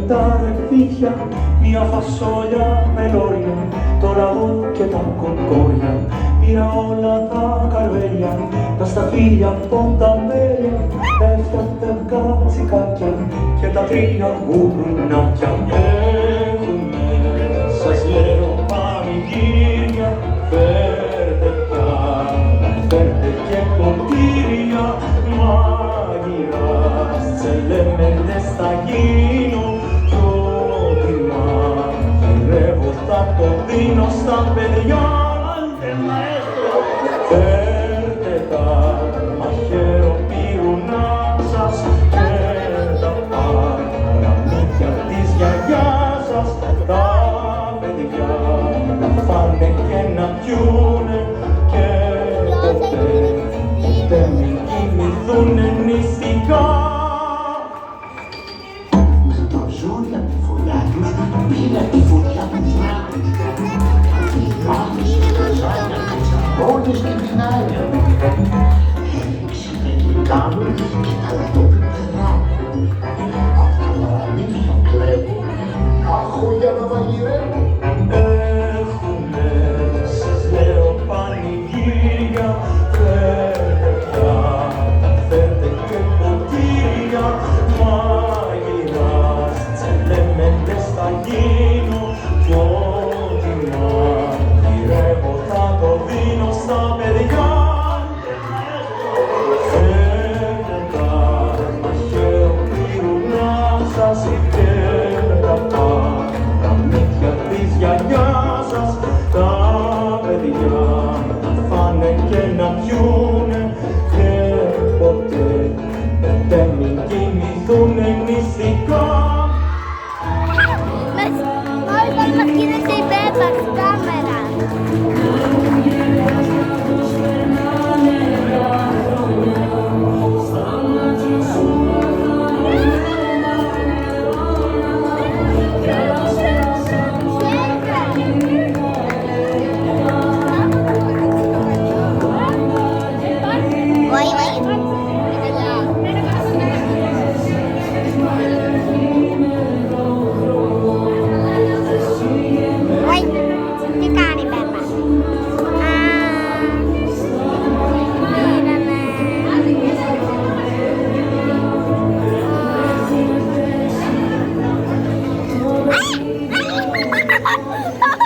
τα ρεβίθια, μια φασόλια με λόρια, το λαγό και τα κοκόρια. Πήρα όλα τα καρβέλια, τα σταφύλια από τα μέλια, έφτιαχνα κατσικάκια και τα τρία γουρνάκια. Έχουμε, σας λέω, πανηγύρια, φέρτε πιάτα, φέρτε και ποτήρια, μάγειρας, τσελέμεντες θα γίνω, κι ό,τι μαγειρεύω θα το δίνω στα παιδιά. Φέρτε τα μαχαιροπύρουνα σας και τα παραμύθια της γιαγιάς σας. Τα παιδιά να φάνε και να πιούνε και ποτέ μην κοιμηθούνε νηστικά. Με το ζόρι απ' τη φωλιά τους πήρα τη φωτιά του βράδους. Μάχες και καζάνια, όλες και πινάρια. Έριξε με λιτάνους και τα λατόπιπτερά. Απ' τα παραμύθια κλέβω, άχω για να μαγειρεύω. Έχουμε, σας λέω, πανηγύρια, φέρτε πιάτα, φέρτε και ποτήρια, μάγειρας, τσελέμεντες θα γίνω, κι ό,τι μαγειρεύω θα το δίνω στα παιδιά. Φέρτε τα μαχαιροπύρουνα σας και τα παραμύθια της γιαγιάς σας. Τα παιδιά να φάνε και να πιούνε και ποτέ μην κοιμηθούνε νηστικά. Όλοι μας γίνεται η Πέπα στην κάμερα. Τι κάνει η Πέπα? Πήραμε.